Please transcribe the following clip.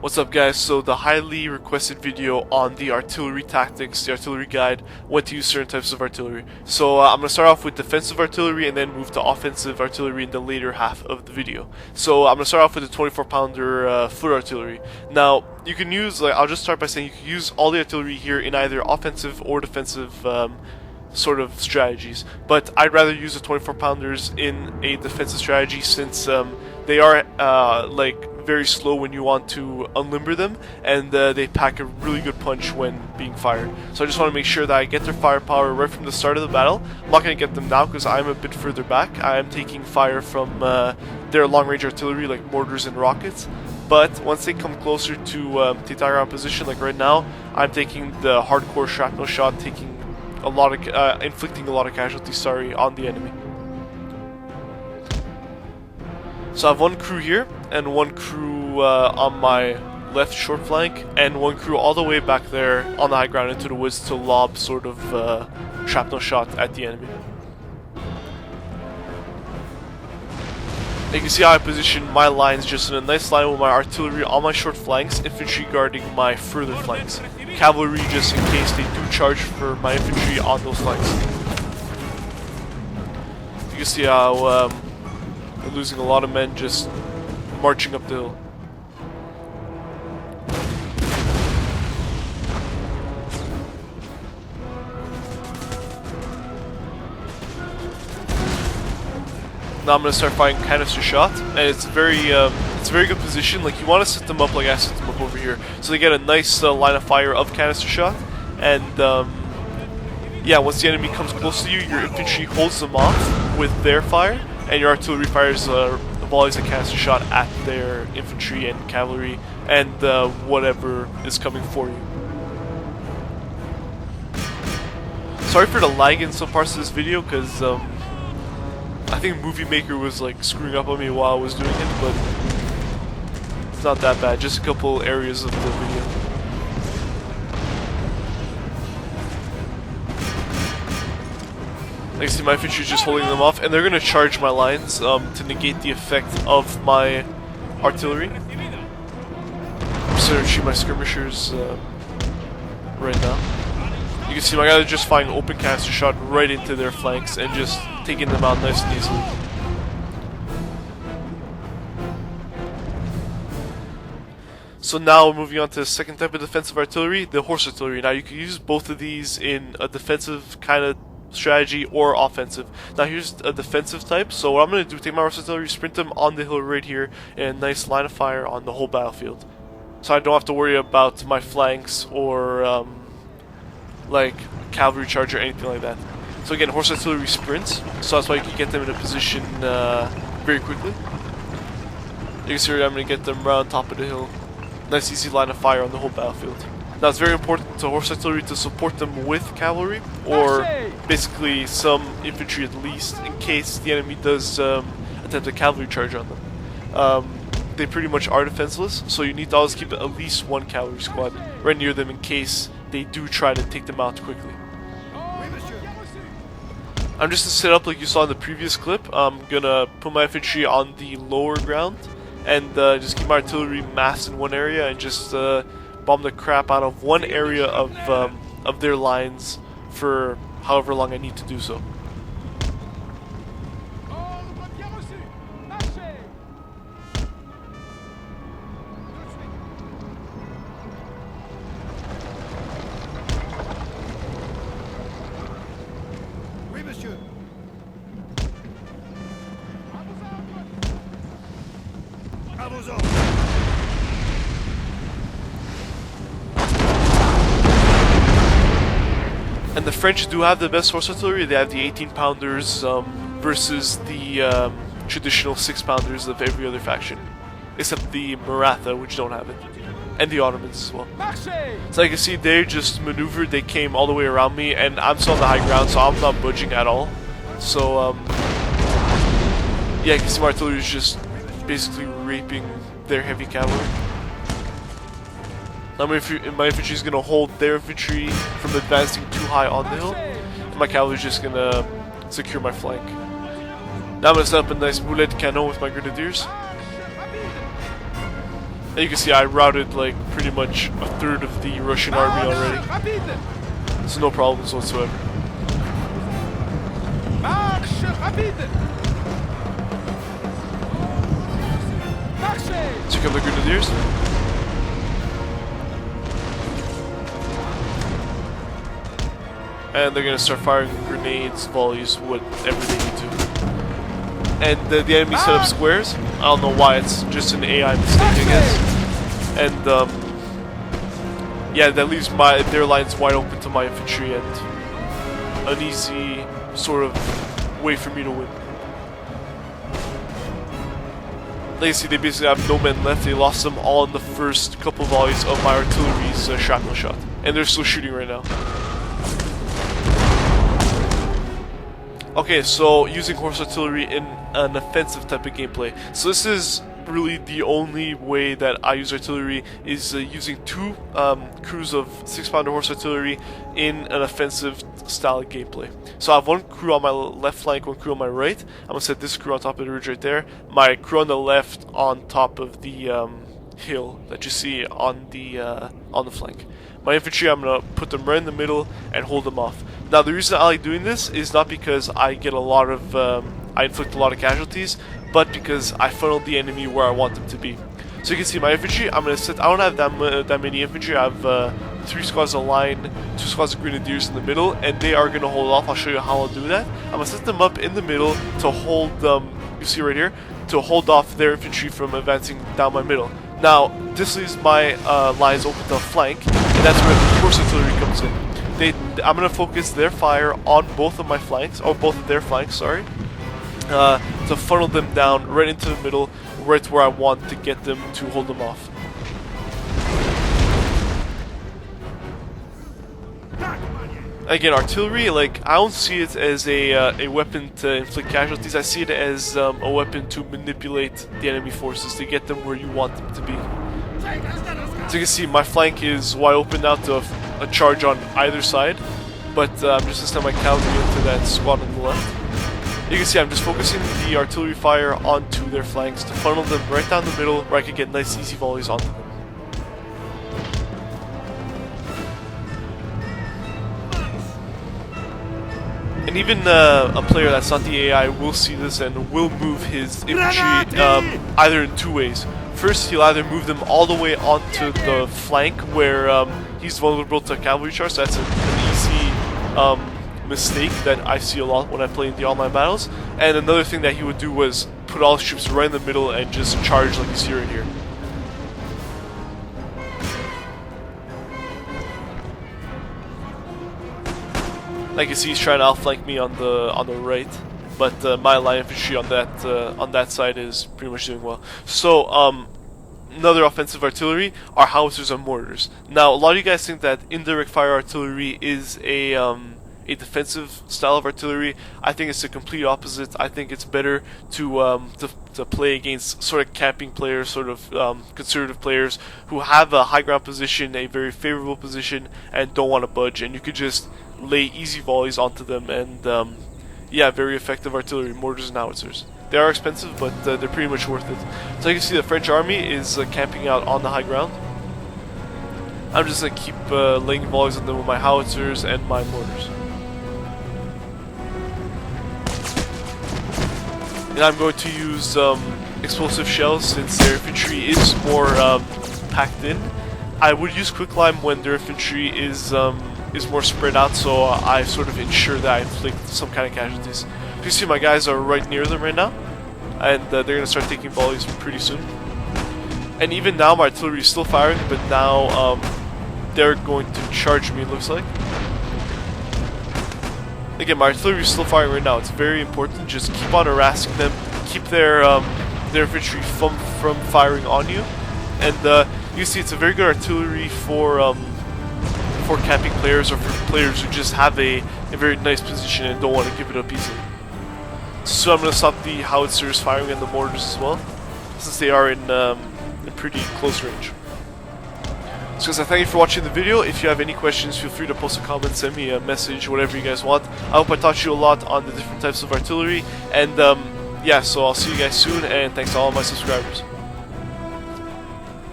What's up guys, so the highly requested video on the artillery tactics, the artillery guide, when to use certain types of artillery. So I'm going to start off with defensive artillery and then move to offensive artillery in the later half of the video. So I'm going to start off with the 24-pounder foot artillery. Now, you can use, I'll just start by saying you can use all the artillery here in either offensive or defensive sort of strategies. But I'd rather use the 24-pounders in a defensive strategy since they are very slow when you want to unlimber them, and they pack a really good punch when being fired. So I just want to make sure that I get their firepower right from the start of the battle. I'm not going to get them now because I'm a bit further back. I am taking fire from their long-range artillery like mortars and rockets. But once they come closer to take ground position, like right now, I'm taking the hardcore shrapnel shot, taking a lot of inflicting a lot of casualties, on the enemy. So I have one crew here, and one crew on my left short flank, and one crew all the way back there on the high ground into the woods to lob sort of shrapnel shot at the enemy. You can see how I position my lines just in a nice line with my artillery on my short flanks, infantry guarding my further flanks, cavalry just in case they do charge for my infantry on those flanks. You can see how they're losing a lot of men just marching up the hill. Now I'm going to start firing canister shot, and it's a very good position. Like, you want to set them up like I set them up over here, so they get a nice line of fire of canister shot. And yeah, once the enemy comes close to you, your infantry holds them off with their fire, and your artillery fires volleys of canister shot at their infantry and cavalry and whatever is coming for you. Sorry for the lag in some parts of this video, because I think Movie Maker was like screwing up on me while I was doing it, but it's not that bad. Just a couple areas of the video. Like, see, my infantry is just holding them off, and they're going to charge my lines to negate the effect of my artillery. I'm starting to shoot my skirmishers right now. You can see my guys are just firing open canister shot right into their flanks and just taking them out nice and easily. So now we're moving on to the second type of defensive artillery, the horse artillery. Now you can use both of these in a defensive kind of strategy or offensive. Now here's a defensive type. So what I'm going to do, take my horse artillery, sprint them on the hill right here, and a nice line of fire on the whole battlefield. So I don't have to worry about my flanks or like cavalry charge or anything like that. So again, horse artillery sprints, so that's why you can get them in a position very quickly. You can see I'm going to get them around top of the hill. Nice easy line of fire on the whole battlefild. Now it's very important to horse artillery to support them with cavalry, or basically some infantry at least, in case the enemy does attempt a cavalry charge on them. They pretty much are defenseless, so you need to always keep at least one cavalry squad right near them in case they do try to take them out quickly. I'm just to set up like you saw in the previous clip. I'm gonna put my infantry on the lower ground and just keep my artillery massed in one area and just bomb the crap out of one area of their lines for however long I need to do so. And the French do have the best horse artillery. They have the 18-pounders versus the traditional 6-pounders of every other faction, except the Maratha, which don't have it, and the Ottomans as well. So you can see they just maneuvered. They came all the way around me, and I'm still on the high ground, so I'm not budging at all. So yeah, you can see my artillery is just basically raping their heavy cavalry. Now my infantry is going to hold their infantry from advancing too high on the hill, and my cavalry is just going to secure my flank. Now I'm going to set up a nice boulet de canon with my grenadiers. And you can see I routed like pretty much a third of the Russian army already. So no problems whatsoever. So here come the Grenadiers. And they're gonna start firing grenades, volleys, whatever they need to. And the enemy set up squares. I don't know why, it's just an AI mistake, I guess. And yeah, that leaves their lines wide open to my infantry and an easy sort of way for me to win. Like you see, they basically have no men left. They lost them all in the first couple volleys of my artillery's shrapnel shot. And they're still shooting right now. Okay, so using horse artillery in an offensive type of gameplay. So this is really the only way that I use artillery, is using two crews of 6-pounder horse artillery in an offensive style of gameplay. So I have one crew on my left flank, one crew on my right. I'm going to set this crew on top of the ridge right there. My crew on the left on top of the hill that you see on the flank. My infantry, I'm going to put them right in the middle and hold them off. Now the reason I like doing this is not because I get a lot of, I inflict a lot of casualties, but because I funnel the enemy where I want them to be. So you can see my infantry, I'm going to set, I don't have that many infantry, I have 3 squads of line, 2 squads of grenadiers in the middle, and they are going to hold off. I'll show you how I'll do that. I'm going to set them up in the middle to hold, you see right here, to hold off their infantry from advancing down my middle. Now, this leaves my lines open to flank, and that's where the horse artillery comes in. I'm going to focus their fire on both of my flanks, or both of their flanks, sorry, to funnel them down right into the middle, right where I want to get them to hold them off. Again, artillery, like, I don't see it as a weapon to inflict casualties. I see it as a weapon to manipulate the enemy forces, to get them where you want them to be. So you can see my flank is wide open now to a charge on either side, but I'm just going to send my cavalry into that squad on the left. You can see I'm just focusing the artillery fire onto their flanks to funnel them right down the middle where I can get nice easy volleys onto them. And even a player that's not the AI will see this and will move his infantry either in 2 ways. First, he'll either move them all the way onto the flank where he's vulnerable to cavalry charge. So that's an easy mistake that I see a lot when I play in the online battles. And another thing that he would do was put all his troops right in the middle and just charge like you see right here. Like you see, he's trying to outflank me on the right, but my line infantry on that side is pretty much doing well. So another offensive artillery are howitzers and mortars. Now a lot of you guys think that indirect fire artillery is a defensive style of artillery. I think it's the complete opposite. I think it's better to play against sort of camping players, sort of conservative players who have a high ground position, a very favorable position, and don't want to budge. And you could just lay easy volleys onto them, and yeah, very effective artillery, mortars and howitzers. They are expensive, but they're pretty much worth it. So you can see the French army is camping out on the high ground. I'm just going to keep laying volleys on them with my howitzers and my mortars. And I'm going to use explosive shells since their infantry is more packed in. I would use quicklime when their infantry is more spread out, so I sort of ensure that I inflict some kind of casualties. You see my guys are right near them right now, and they're going to start taking volleys pretty soon. And even now my artillery is still firing, but now they're going to charge me, it looks like. Again, my artillery is still firing right now. It's very important. Just keep on harassing them, keep their infantry from firing on you. And you see, it's a very good artillery for camping players or for players who just have a very nice position and don't want to give it up easily. So I'm going to stop the howitzers firing and the mortars as well, since they are in pretty close range. So guys, I thank you for watching the video. If you have any questions, feel free to post a comment, send me a message, whatever you guys want. I hope I taught you a lot on the different types of artillery, and yeah, so I'll see you guys soon, and thanks to all my subscribers.